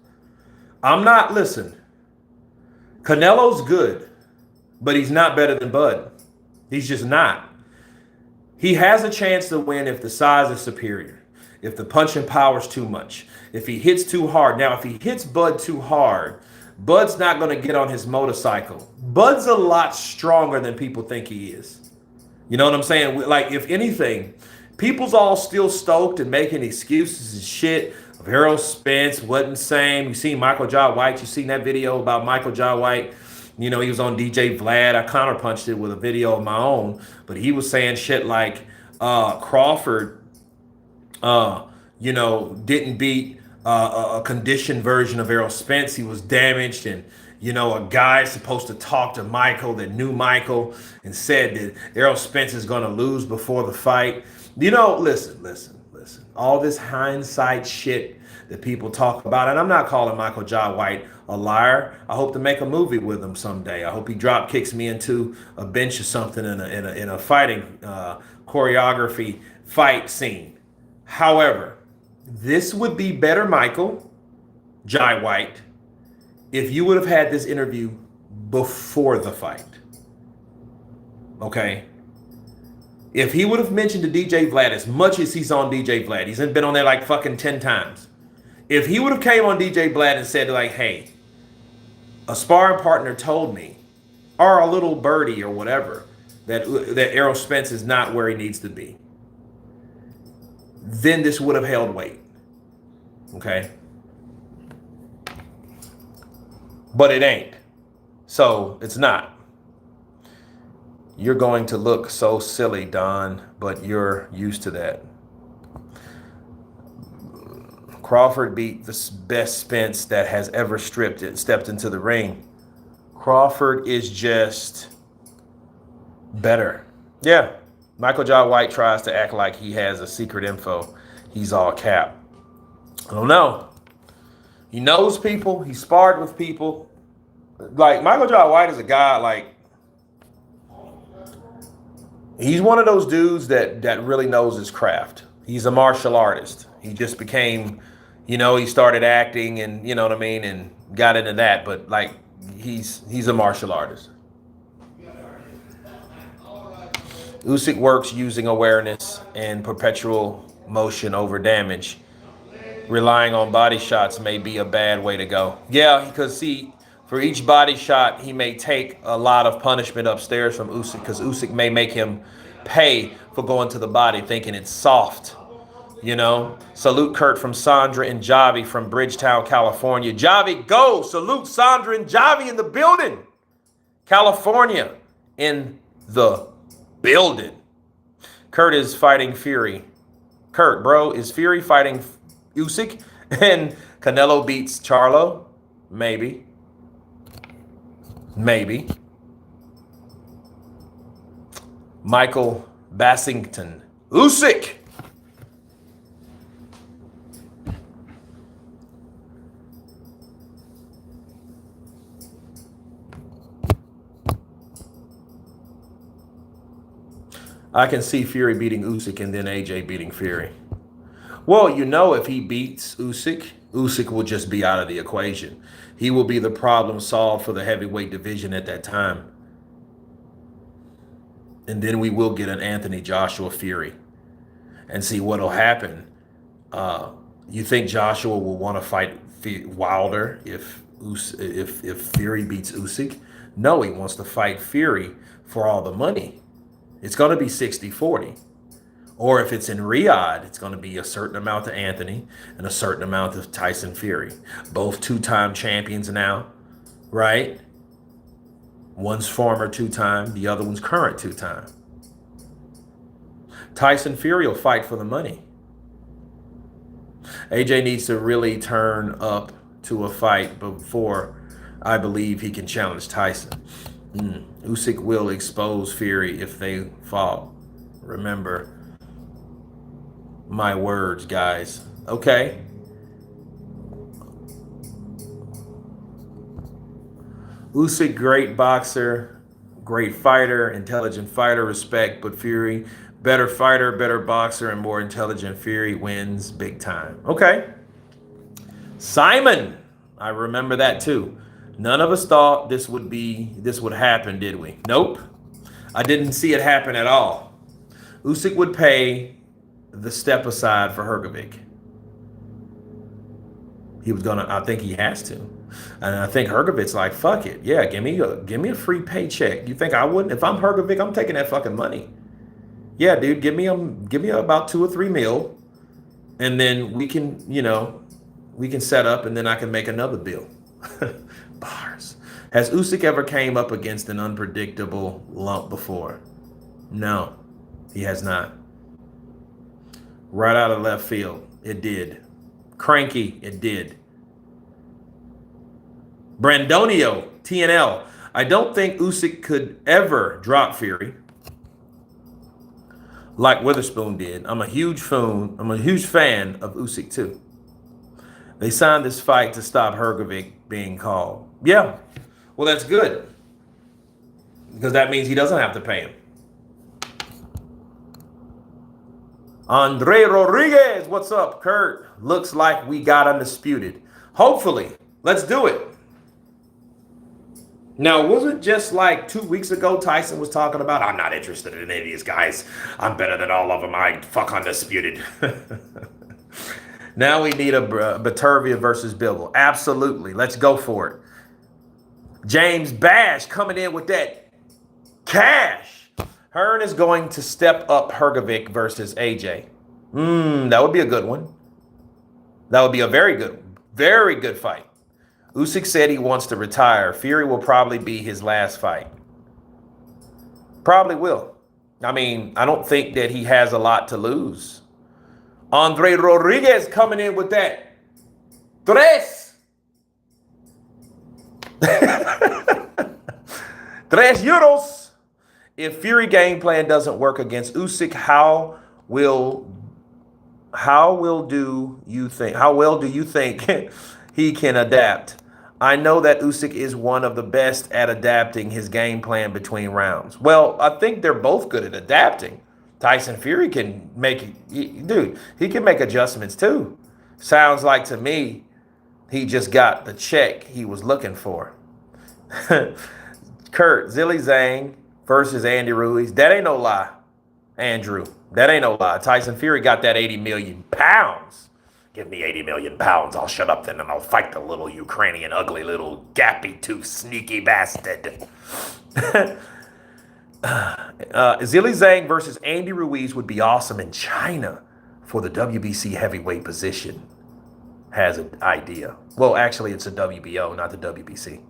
Listen, Canelo's good, but he's not better than Bud. He's just not. He has a chance to win if the size is superior, if the punching power is too much, if he hits too hard. Now, if he hits Bud too hard, Bud's not going to get on his motorcycle. Bud's a lot stronger than people think he is. You know what I'm saying? Like, if anything, people's all still stoked and making excuses and shit. Errol Spence wasn't the same. You seen Michael Jai White. You seen that video about Michael Jai White. You know, he was on DJ Vlad. I counterpunched it with a video of my own. But he was saying shit like Crawford, didn't beat a conditioned version of Errol Spence. He was damaged, and a guy supposed to talk to Michael that knew Michael and said that Errol Spence is going to lose before the fight. Listen. All this hindsight shit that people talk about, and I'm not calling Michael Jai White a liar. I hope to make a movie with him someday. I hope he drop kicks me into a bench or something in a fighting choreography fight scene. However, this would be better, Michael Jai White, if you would have had this interview before the fight. Okay? If he would have mentioned to DJ Vlad as much as he's on DJ Vlad, he's been on there like fucking 10 times. If he would have came on DJ Vlad and said like, hey, a sparring partner told me, or a little birdie or whatever, that Errol Spence is not where he needs to be, then this would have held weight. Okay? But it ain't. So it's not. You're going to look so silly, Don, but you're used to that. Crawford beat the best Spence that has ever stepped into the ring. Crawford is just better. Yeah, Michael Jai White tries to act like he has a secret info. He's all cap. I don't know. He knows people. He sparred with people. Like, Michael Jai White is a guy, like, he's one of those dudes that really knows his craft. He's a martial artist. He just became, he started acting and, you know what I mean, and got into that. But, like, he's a martial artist. Usyk works using awareness and perpetual motion over damage. Relying on body shots may be a bad way to go. Yeah, because, see, for each body shot, he may take a lot of punishment upstairs from Usyk, because Usyk may make him pay for going to the body thinking it's soft. Salute Kurt from Sandra and Javi from Bridgetown, California. Javi, go! Salute Sandra and Javi in the building. California in the building. Kurt is fighting Fury. Kurt, bro, is Fury fighting Usyk and Canelo beats Charlo? Maybe. Michael Bassington. Usyk! I can see Fury beating Usyk and then AJ beating Fury. Well, if he beats Usyk, Usyk will just be out of the equation. He will be the problem solved for the heavyweight division at that time. And then we will get an Anthony Joshua Fury and see what will happen. You think Joshua will want to fight Wilder if Fury beats Usyk? No, he wants to fight Fury for all the money. It's going to be 60-40. Or if it's in Riyadh, it's going to be a certain amount to Anthony and a certain amount of Tyson Fury. Both two-time champions now, right? One's former two-time, the other one's current two-time. Tyson Fury will fight for the money. AJ needs to really turn up to a fight before I believe he can challenge Tyson. Usyk will expose Fury if they fall. Remember my words, guys. Okay. Usyk, great boxer, great fighter, intelligent fighter, respect, but Fury, better fighter, better boxer, and more intelligent. Fury wins big time. Okay. Simon, I remember that too. None of us thought this would happen, did we? Nope. I didn't see it happen at all. Usyk would pay the step aside for Hrgovic. He was gonna. I think he has to, and I think Hrgovic's like, fuck it, yeah, give me a free paycheck. You think I wouldn't? If I'm Hrgovic, I'm taking that fucking money. Yeah, dude, give me about 2 or 3 mil, and then we can set up, and then I can make another deal. Bars. Has Usyk ever came up against an unpredictable lump before? No, he has not. Right out of left field, it did. Cranky, it did. Brandonio, TNL. I don't think Usyk could ever drop Fury like Witherspoon did. I'm a huge fan of Usyk too. They signed this fight to stop Hrgovic being called. Yeah, well, that's good, because that means he doesn't have to pay him. Andre Rodriguez, what's up, Kurt? Looks like we got undisputed. Hopefully, let's do it. Now, wasn't just like 2 weeks ago Tyson was talking about, I'm not interested in any of these guys. I'm better than all of them. I fuck undisputed. Now we need a Baturvia versus Bivol. Absolutely. Let's go for it. James Bash coming in with that cash. Hearn is going to step up Hrgovic versus AJ. That would be a good one. That would be a very good fight. Usyk said he wants to retire. Fury will probably be his last fight. Probably will. I mean, I don't think that he has a lot to lose. Andre Rodriguez coming in with that. Tres. Tres euros. If Fury game plan doesn't work against Usyk, how well do you think he can adapt? I know that Usyk is one of the best at adapting his game plan between rounds. Well, I think they're both good at adapting. Tyson Fury can he can make adjustments too. Sounds like to me he just got the check he was looking for. Kurt, Zilly Zhang versus Andy Ruiz. That ain't no lie, Andrew. That ain't no lie. Tyson Fury got that 80 million pounds. Give me 80 million pounds. I'll shut up then and I'll fight the little Ukrainian, ugly little gappy tooth sneaky bastard. Zilly Zhang versus Andy Ruiz would be awesome in China for the WBC heavyweight position. Has an idea. Well, actually, it's a WBO, not the WBC.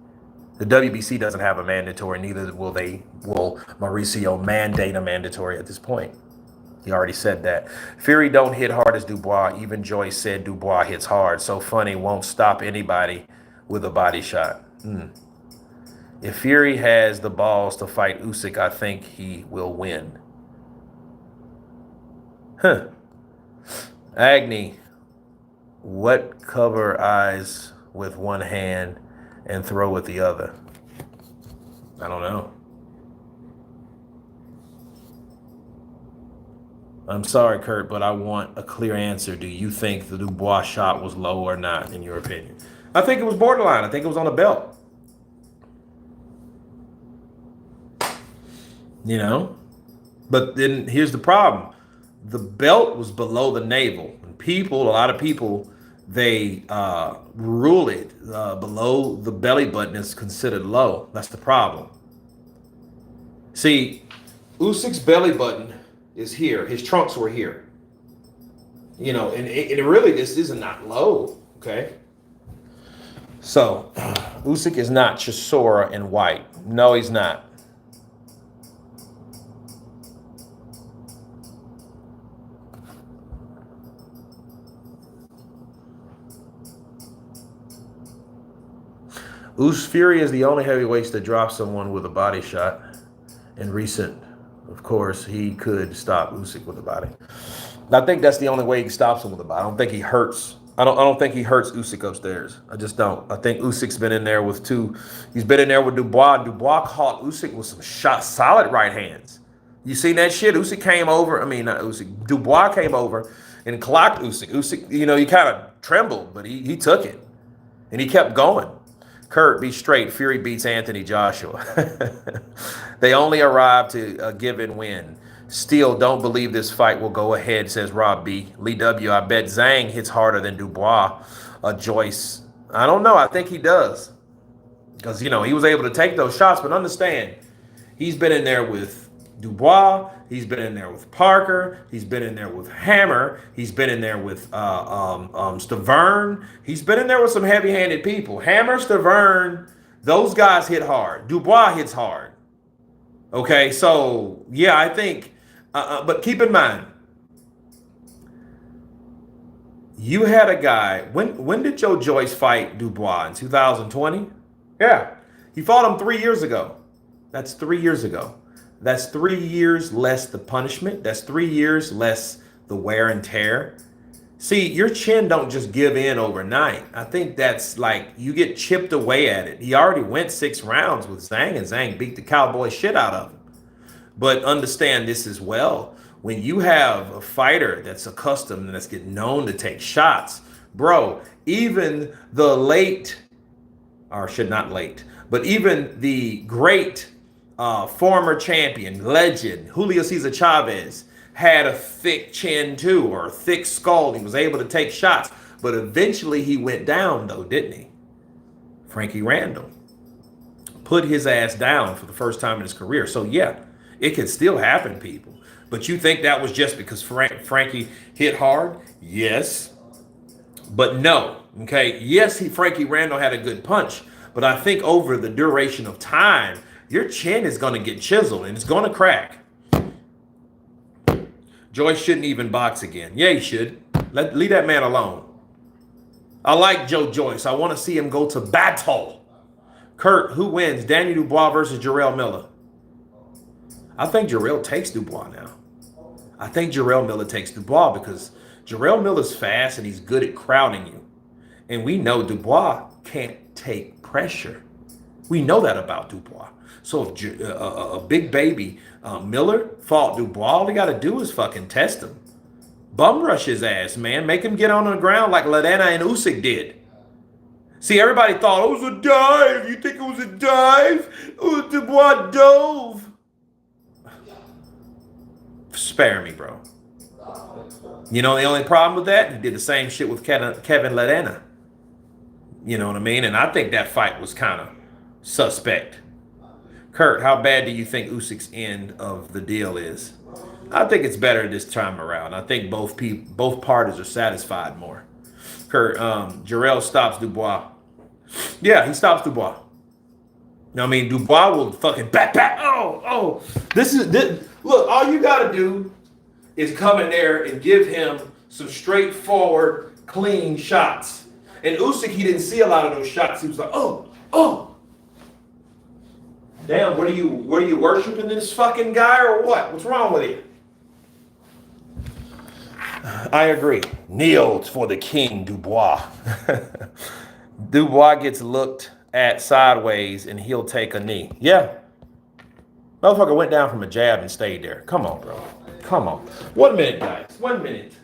The WBC doesn't have a mandatory, neither will Mauricio mandate a mandatory at this point. He already said that. Fury don't hit hard as Dubois. Even Joyce said Dubois hits hard. So funny, won't stop anybody with a body shot. If Fury has the balls to fight Usyk, I think he will win. Agni, what cover eyes with one hand and throw with the other? I don't know. I'm sorry, Kurt, but I want a clear answer. Do you think the Dubois shot was low or not, in your opinion? I think it was borderline. I think it was on the belt. But then here's the problem. The belt was below the navel. And a lot of people, they rule it below the belly button is considered low. That's the problem. See, Usyk's belly button is here. His trunks were here. And it really, this is not low. Okay. So Usyk is not Chisora and White. No, he's not. Fury is the only heavyweight that dropped someone with a body shot in recent. Of course, he could stop Usyk with a body. I think that's the only way he stops him with a body. I don't think he hurts. I don't think he hurts Usyk upstairs. I just don't. I think Usyk's been in there with two. He's been in there with Dubois. Dubois caught Usyk with some solid right hands. You seen that shit? Usyk came over. I mean, not Usyk. Dubois came over and clocked Usyk. Usyk, he kind of trembled, but he took it and he kept going. Kurt, be straight. Fury beats Anthony Joshua. They only arrived to a given win. Still don't believe this fight will go ahead, says Rob B. Lee W. I bet Zhang hits harder than Dubois. Joyce. I don't know. I think he does. Because, he was able to take those shots. But understand, he's been in there with Dubois. He's been in there with Parker. He's been in there with Hammer. He's been in there with Stavern. He's been in there with some heavy-handed people. Hammer, Stavern, those guys hit hard. Dubois hits hard. Okay, so, yeah, I think, but keep in mind, you had a guy, when did Joe Joyce fight Dubois? In 2020? Yeah, he fought him 3 years ago. That's 3 years ago. That's 3 years less the punishment. That's 3 years less the wear and tear. See, your chin don't just give in overnight. I think that's like you get chipped away at it. He already went 6 rounds with Zhang, and Zhang beat the cowboy shit out of him. But understand this as well. When you have a fighter that's accustomed and that's getting known to take shots, bro, even the late, or should not late, but even the great former champion, legend, Julio Cesar Chavez, had a thick chin too, or a thick skull. He was able to take shots, but eventually he went down though, didn't he? Frankie Randall put his ass down for the first time in his career. So yeah, it can still happen, people. But you think that was just because Frankie hit hard? Yes, but no. Okay, yes, Frankie Randall had a good punch, but I think over the duration of time, your chin is going to get chiseled and it's going to crack. Joyce shouldn't even box again. Yeah, he should. Leave that man alone. I like Joe Joyce. I want to see him go to battle. Kurt, who wins? Danny Dubois versus Jarrell Miller. I think Jarrell takes Dubois now. I think Jarrell Miller takes Dubois because Jarrell Miller's fast and he's good at crowding you. And we know Dubois can't take pressure. We know that about Dubois. So if a big baby Miller fought Dubois, all he got to do is fucking test him. Bum rush his ass, man. Make him get on the ground like Ladana and Usyk did. See, everybody thought it was a dive. You think it was a dive? Oh, Dubois dove. Spare me, bro. The only problem with that, he did the same shit with Kevin Ladana. You know what I mean? And I think that fight was kind of suspect. Kurt, how bad do you think Usyk's end of the deal is? I think it's better this time around. I think both parties are satisfied more. Kurt, Jarrell stops Dubois. Yeah, he stops Dubois. Dubois will fucking back. Oh. This. Look, all you got to do is come in there and give him some straightforward, clean shots. And Usyk, he didn't see a lot of those shots. He was like, oh. Damn, what are you worshiping this fucking guy or what? What's wrong with you? I agree. Kneel for the king, Dubois. Dubois gets looked at sideways and he'll take a knee. Yeah. Motherfucker went down from a jab and stayed there. Come on, bro. Come on. 1 minute, guys. 1 minute.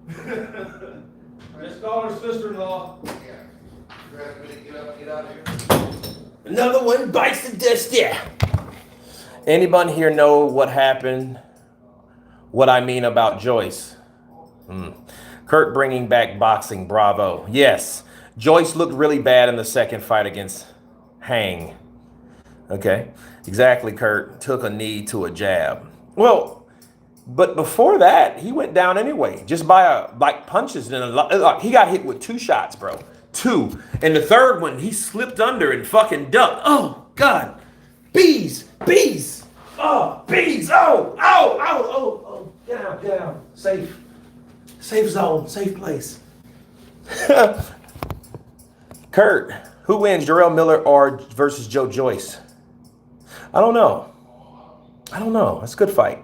Just call her sister-in-law. Yeah. You ready for me to get out of here? Another one bites the dust. Yeah. Anyone here know what happened? What I mean about Joyce? Kurt bringing back boxing. Bravo. Yes. Joyce looked really bad in the second fight against Hang. Okay. Exactly, Kurt. Took a knee to a jab. Well, but before that, he went down anyway, just by punches. And he got hit with 2 shots, bro. 2. And the third one, he slipped under and fucking ducked. Oh, God. Bees. Oh, bees. Oh. Get out. Safe zone, safe place. Kurt, who wins, Jarrell Miller or versus Joe Joyce? I don't know. That's a good fight.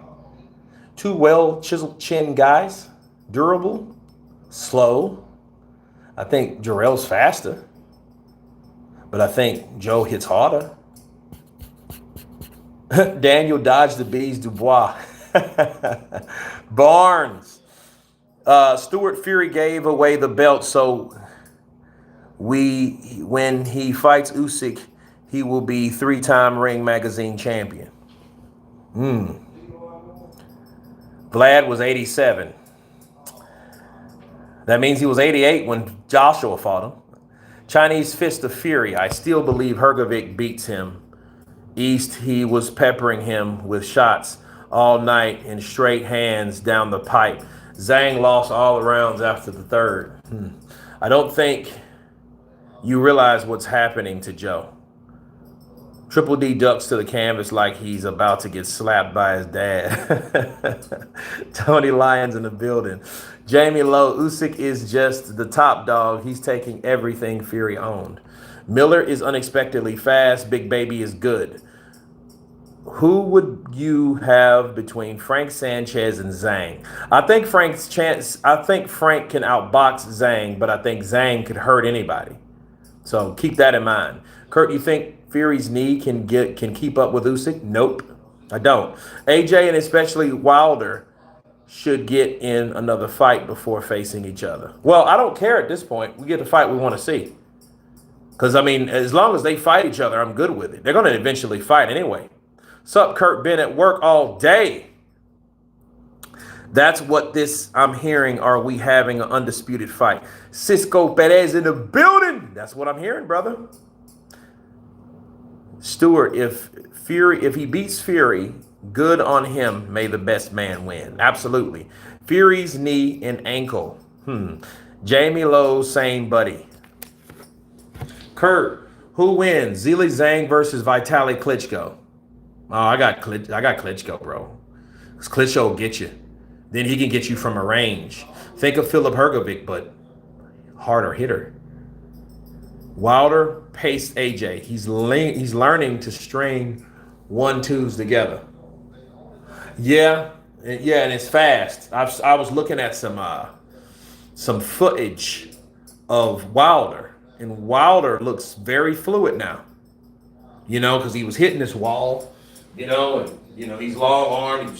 2 well-chiseled chin guys, durable, slow. I think Jarrell's faster, but I think Joe hits harder. Daniel dodged the bees, Dubois. Barnes. Stuart Fury gave away the belt, so when he fights Usyk, he will be 3-time Ring Magazine champion. Vlad was 87. That means he was 88 when Joshua fought him. Chinese Fist of Fury. I still believe Hrgovic beats him. East, he was peppering him with shots all night and straight hands down the pipe. Zhang lost all the rounds after the third. I don't think you realize what's happening to Joe. Triple D ducks to the canvas like he's about to get slapped by his dad. Tony Lyons in the building. Jamie Lowe, Usyk is just the top dog. He's taking everything Fury owned. Miller is unexpectedly fast. Big Baby is good. Who would you have between Frank Sanchez and Zhang? I think Frank can outbox Zhang, but I think Zhang could hurt anybody. So keep that in mind. Kurt, you think Fury's knee can keep up with Usyk? Nope, I don't. AJ and especially Wilder should get in another fight before facing each other. Well, I don't care at this point. We get the fight we want to see. Because, I mean, as long as they fight each other, I'm good with it. They're going to eventually fight anyway. Sup, Kurt? Been at work all day. That's what I'm hearing. Are we having an undisputed fight? Cisco Perez in the building. That's what I'm hearing, brother. Stewart, if he beats Fury, good on him. May the best man win. Absolutely. Fury's knee and ankle. Jamie Lowe, same buddy. Kurt, who wins? Zili Zhang versus Vitaly Klitschko. Oh, I got Klitschko, bro. Because Klitschko will get you. Then he can get you from a range. Think of Philip Hrgovic, but harder hitter. Wilder paced AJ. He's learning to string 1-2s together. Yeah, and it's fast. I was looking at some footage of Wilder, and Wilder looks very fluid now. You know, because he was hitting this wall. You know, and he's long armed.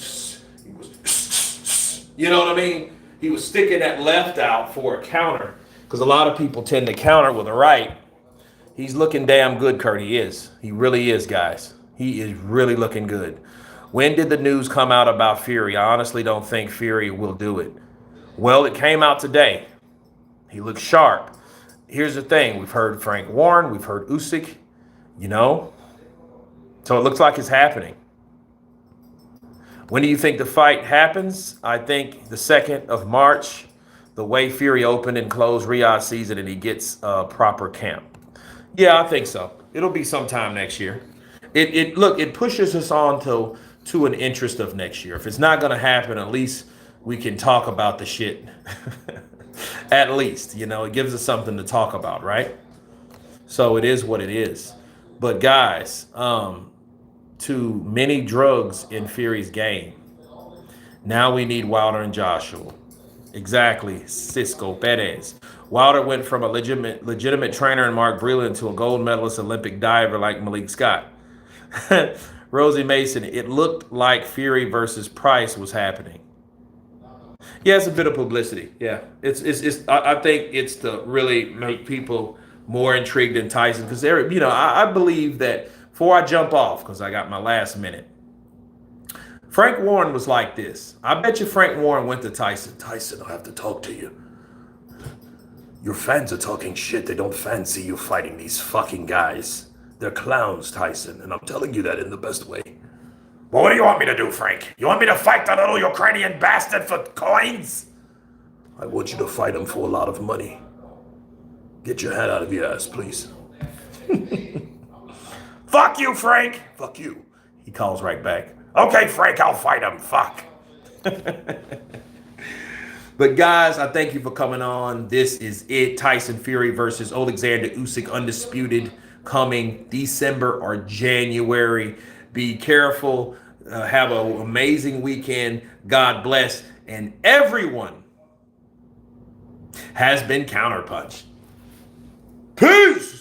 He was, you know what I mean? He was sticking that left out for a counter, because a lot of people tend to counter with a right. He's looking damn good, Kurt. He is. He really is, guys. He is really looking good. When did the news come out about Fury? I honestly don't think Fury will do it. Well, it came out today. He looks sharp. Here's the thing. We've heard Frank Warren. We've heard Usyk. You know? So it looks like it's happening. When do you think the fight happens? I think the 2nd of March, the way Fury opened and closed Riyadh season, and he gets a proper camp. Yeah, I think so. It'll be sometime next year. It pushes us on to an interest of next year. If it's not going to happen, at least we can talk about the shit. At least, it gives us something to talk about, right? So it is what it is. But guys, too many drugs in Fury's game. Now we need Wilder and Joshua. Exactly, Cisco Perez. Wilder went from a legitimate trainer in Mark Breland to a gold medalist Olympic diver like Malik Scott. Rosie Mason, it looked like Fury versus Price was happening. Yeah, it's a bit of publicity. Yeah, I think it's to really make people more intrigued in Tyson because they're, I believe that before I jump off because I got my last minute. Frank Warren was like this. I bet you Frank Warren went to Tyson. Tyson, I have to talk to you. Your fans are talking shit. They don't fancy you fighting these fucking guys. They're clowns, Tyson, and I'm telling you that in the best way. Well, what do you want me to do, Frank? You want me to fight that little Ukrainian bastard for coins? I want you to fight him for a lot of money. Get your head out of your ass, please. Fuck you, Frank. Fuck you. He calls right back. Okay, Frank, I'll fight him. Fuck. But guys, I thank you for coming on. This is it. Tyson Fury versus Oleksandr Usyk, undisputed, coming December or January. Be careful. Have an amazing weekend. God bless. And everyone has been counterpunched. Peace.